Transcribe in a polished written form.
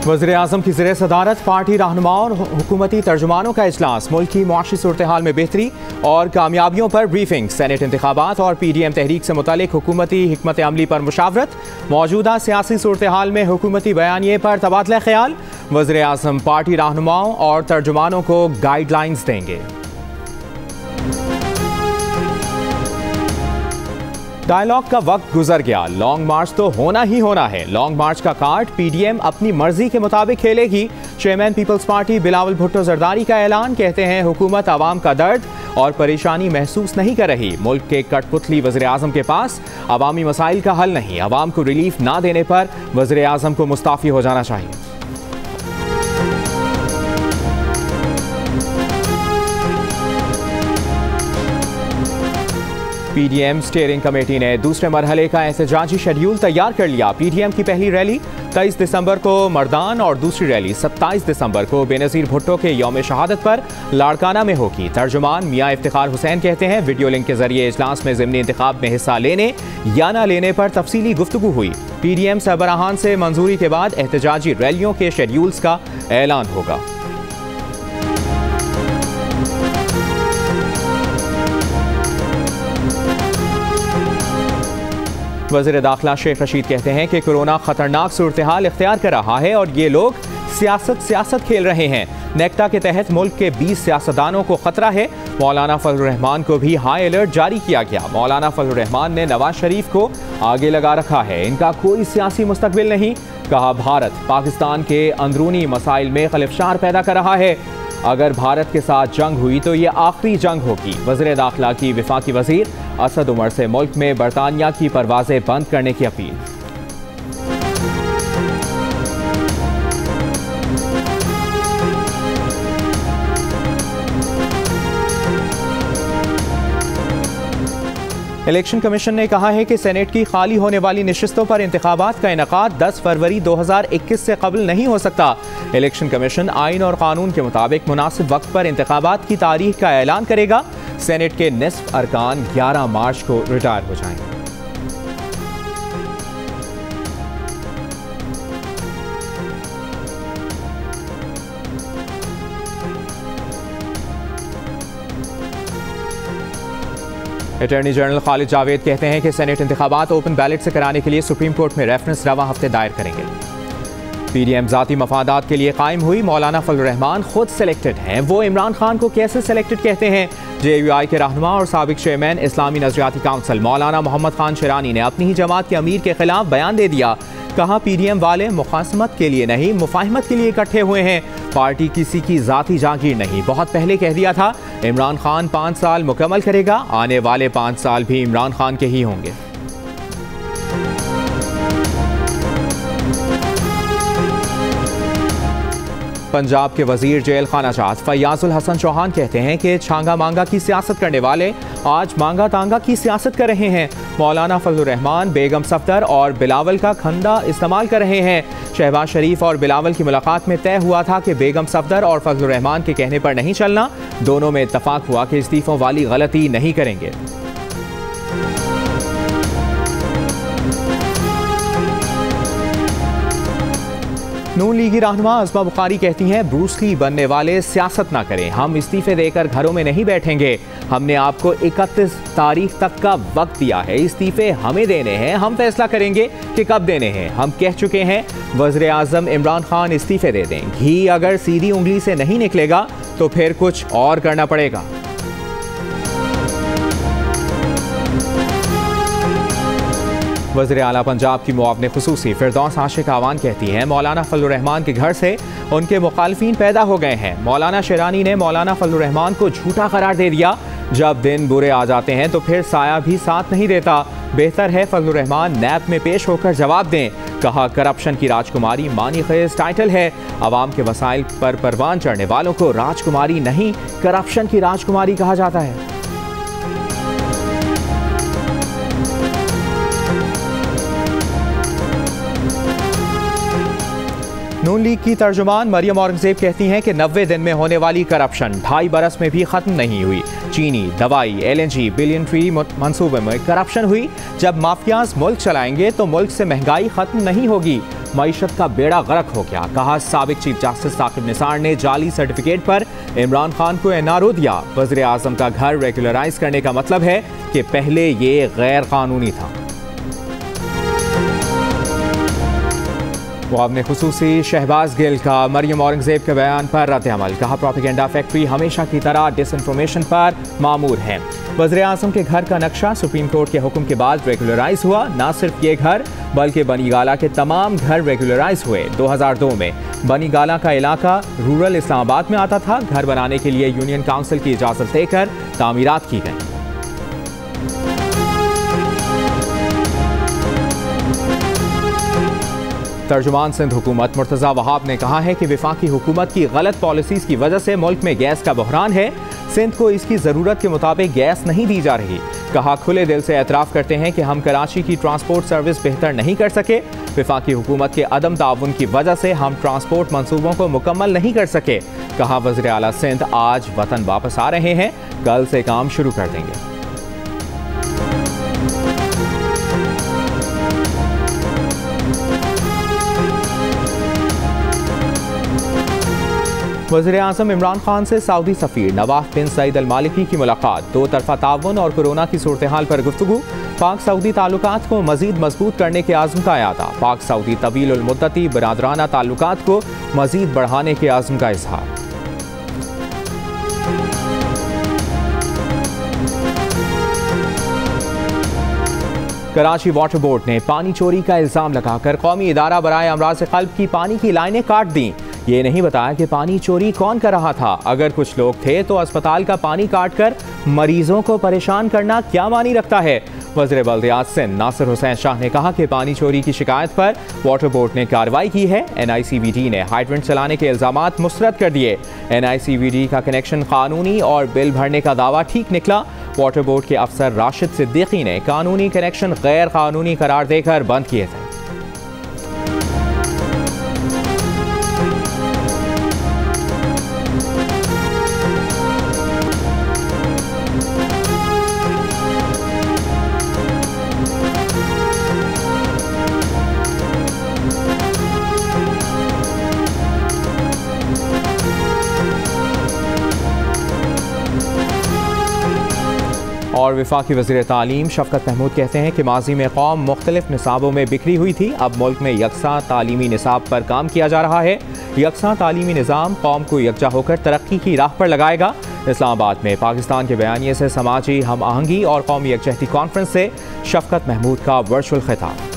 वज़ीर-ए-आज़म की ज़ेर सदारत पार्टी रहनुमाओं और हुकूमती तर्जुमानों का इजलास। मुल्क की मुआशी सूरत-ए-हाल में बेहतरी और कामयाबियों पर ब्रीफिंग। सेनेट इंतखाबात और PDM तहरीक से मुतालिक हुकूमती हिकमत अमली पर मुशावरत। मौजूदा सियासी सूरत-ए-हाल में हुकूमती बयानिए पर तबादला ख्याल। वज़ीर-ए-आज़म पार्टी रहनुमाओं और तर्जुमानों को गाइडलाइंस देंगे। डायलॉग का वक्त गुजर गया, लॉन्ग मार्च तो होना ही होना है। लॉन्ग मार्च का कार्ड PDM अपनी मर्जी के मुताबिक खेलेगी। Chairman people's party Bilawal Bhutto Zardari का ऐलान। कहते हैं हुकूमत आवाम का दर्द और परेशानी महसूस नहीं कर रही। मुल्क के कठपुतली वज़ीर-ए-आज़म के पास अवामी मसाइल का हल नहीं। अवाम को रिलीफ ना देने पर वज़ीर-ए-आज़म को मुस्ताफ़ी हो जाना चाहिए। PDM स्टीयरिंग कमेटी ने दूसरे मरहले का एहतजाजी शेड्यूल तैयार कर लिया। PDM की पहली रैली 23 दिसंबर को मर्दान और दूसरी रैली 27 दिसंबर को बेनज़ीर भुट्टो के यौम शहादत पर लाड़काना में होगी। तर्जुमान मियाँ इफ्तिखार हुसैन कहते हैं वीडियो लिंक के जरिए इजलास में ज़िमनी इंतखाब में हिस्सा लेने या न लेने पर तफसीली गुफ्तगू हुई। PDM सरबराहान से मंजूरी के बाद एहतजाजी रैलियों के शेड्यूल्स का ऐलान होगा। वज़ीर दाखिला शेख रशीद कहते हैं कि कोरोना खतरनाक सूरत-ए-हाल इख्तियार कर रहा है और ये लोग सियासत खेल रहे हैं। नेक्टा के तहत मुल्क के 20 सियासतदानों को खतरा है। मौलाना फजलुर रहमान को भी हाई अलर्ट जारी किया गया। मौलाना फजलुर रहमान ने नवाज शरीफ को आगे लगा रखा है। इनका कोई सियासी मुस्तकबिल नहीं। कहा भारत पाकिस्तान के अंदरूनी मसाइल में खलिफशार पैदा कर रहा है। अगर भारत के साथ जंग हुई तो ये आखिरी जंग होगी। वज़ीर दाखिला की वफाकी वज़ीर असद उमर से मुल्क में बरतानिया की परवाज़ें बंद करने की अपील। इलेक्शन कमीशन ने कहा है कि सेनेट की खाली होने वाली नशिस्तों पर इंतखाबात का इनेकाद 10 फरवरी 2021 से कबल नहीं हो सकता। इलेक्शन कमीशन आइन और कानून के मुताबिक मुनासिब वक्त पर इंतखाबात की तारीख का ऐलान करेगा। सेनेट के निस्फ अरकान 11 मार्च को रिटायर हो जाएंगे। अटॉर्नी जनरल खालिद जावेद कहते हैं कि सेनेट इंतखाबात ओपन बैलेट से कराने के लिए सुप्रीम कोर्ट में रेफरेंस रवा हफ्ते दायर करेंगे। PDM जाती मफादात के लिए कायम हुई। मौलाना फजलुर रहमान खुद सेलेक्टेड हैं। वो इमरान खान को कैसे सेलेक्टेड कहते हैं। JUI के रहनुमा और साबिक चेयरमैन इस्लामी नजरियाती काउंसिल मौलाना मोहम्मद खान शेरानी ने अपनी ही जमात के अमीर के खिलाफ बयान दे दिया। कहा PDM वाले मुखासमत के लिए नहीं मुफाहमत के लिए इकट्ठे हुए हैं। पार्टी किसी की जाती जागीर नहीं। बहुत पहले कह दिया था इमरान खान 5 साल मुकम्मल करेगा। आने वाले 5 साल भी इमरान खान के ही होंगे। पंजाब के वजीर जेल खाना जात फैयाजुल हसन चौहान कहते हैं कि छांगा मांगा की सियासत करने वाले आज मांगा तांगा की सियासत कर रहे हैं। मौलाना फजलुर रहमान बेगम सफदर और बिलावल का खंदा इस्तेमाल कर रहे हैं। शहबाज शरीफ और बिलावल की मुलाकात में तय हुआ था कि बेगम सफदर और फजलुर रहमान के कहने पर नहीं चलना। दोनों में इत्तफाक हुआ कि इस्तीफों वाली गलती नहीं करेंगे। नून लीगी रहनुमा अज़मा बुखारी कहती हैं ब्रूस ली बनने वाले सियासत ना करें। हम इस्तीफे देकर घरों में नहीं बैठेंगे। हमने आपको 31 तारीख तक का वक्त दिया है। इस्तीफे हमें देने हैं। हम फैसला करेंगे कि कब देने हैं। हम कह चुके हैं वज़ीर-ए-आज़म इमरान खान इस्तीफे दे दें। घी अगर सीधी उंगली से नहीं निकलेगा तो फिर कुछ और करना पड़ेगा। वज़ीर आला पंजाब की मुआवने खुसूसी फिरदौस आशिक आवान कहती हैं मौलाना फजलुर रहमान के घर से उनके मुखालफीन पैदा हो गए हैं। मौलाना शेरानी ने मौलाना फजलुर रहमान को झूठा करार दे दिया। जब दिन बुरे आ जाते हैं तो फिर साया भी साथ नहीं देता। बेहतर है फजलुर रहमान नैब में पेश होकर जवाब दें। कहा करप्शन की राजकुमारी मानी खेज टाइटल है। अवाम के वसाइल पर परवान चढ़ने वालों को राजकुमारी नहीं करप्शन की राजकुमारी कहा जाता है। नून लीग की तर्जुमान मरियम औरंगजेब कहती हैं कि 90 दिन में होने वाली करप्शन 2.5 बरस में भी खत्म नहीं हुई। चीनी, दवाई, LNG, बिलियन ट्री मंसूबे में करप्शन हुई। जब माफियाज मुल्क चलाएंगे तो मुल्क से महंगाई खत्म नहीं होगी। मईशत का बेड़ा गर्क हो गया। कहा साबिक चीफ जस्टिस साकिब निसार ने जाली सर्टिफिकेट पर इमरान खान को एनआरओ दिया। वज़ीर आज़म का घर रेगुलराइज करने का मतलब है कि पहले ये गैर कानूनी था। वो आपने खुसूसी शहबाज गिल का मरियम औरंगजेब के बयान पर रद्द-ए-अमल। कहा प्रोपेगेंडा फैक्ट्री हमेशा की तरह डिसइंफॉर्मेशन पर मामूर है। वज़ीर आज़म के घर का नक्शा सुप्रीम कोर्ट के हुक्म के बाद रेगुलराइज हुआ। न सिर्फ ये घर बल्कि बनीगाला के तमाम घर रेगुलराइज हुए। 2002 में बनीगाला का इलाका रूरल इस्लामाबाद में आता था। घर बनाने के लिए यूनियन काउंसिल की इजाज़त लेकर तामीरात की गई। तर्जुमान सिंध हुकूमत मुर्तज़ा वहाब ने कहा है कि वफाकी हुकूमत की गलत पॉलिसीज़ की वजह से मुल्क में गैस का बहरान है। सिंध को इसकी ज़रूरत के मुताबिक गैस नहीं दी जा रही। कहा खुले दिल से एतराफ़ करते हैं कि हम कराची की ट्रांसपोर्ट सर्विस बेहतर नहीं कर सके। वफाकी हुकूमत के अदम ताउन की वजह से हम ट्रांसपोर्ट मनसूबों को मुकम्मल नहीं कर सके। कहा वज़ीर आला सिंध आज वतन वापस आ रहे हैं, कल से काम शुरू कर देंगे। वज़ीर आज़म इमरान खान से सऊदी सफ़ीर नवाफ बिन सईद अल मालिकी की मुलाकात। दो तरफ़ा ताउन और कोरोना की सूरत हाल पर गुफ्तगू। पाक सऊदी ताल्लुकात को मज़ीद मजबूत करने के आज़म का इरादा। पाक सऊदी तवील उल मुद्दती बरादराना ताल्लुकात को मज़ीद बढ़ाने के आज़म का इज़हार। कराची वाटर बोर्ड ने पानी चोरी का इल्ज़ाम लगाकर कौमी इदारा बराए अमराज़ क़ल्ब की पानी की लाइनें काट दी। ये नहीं बताया कि पानी चोरी कौन कर रहा था। अगर कुछ लोग थे तो अस्पताल का पानी काट कर मरीजों को परेशान करना क्या मानी रखता है। वज़ीर बल्दियात सिंध नासिर हुसैन शाह ने कहा कि पानी चोरी की शिकायत पर वाटर बोर्ड ने कार्रवाई की है। NICVD ने हाइड्रेंट चलाने के इल्ज़ामात मुस्तरद कर दिए। NICVD का कनेक्शन कानूनी और बिल भरने का दावा ठीक निकला। वाटर बोर्ड के अफसर राशिद सिद्दीकी ने कानूनी कनेक्शन गैर कानूनी करार देकर बंद किए थे। और वफाकी वज़ीर तालीम शफ़क़त महमूद कहते हैं कि माजी में कौम मुख्तलिफ निसाबों में बिखरी हुई थी। अब मुल्क में यकसा तालीमी निसाब पर काम किया जा रहा है। यकसा तालीमी निज़ाम कौम को यकजा होकर तरक्की की राह पर लगाएगा। इस्लामाबाद में पाकिस्तान के बयानिए से समाजी हम आहंगी और कौमी यकजहती कॉन्फ्रेंस से शफ़क़त महमूद का वर्चुअल खिताब।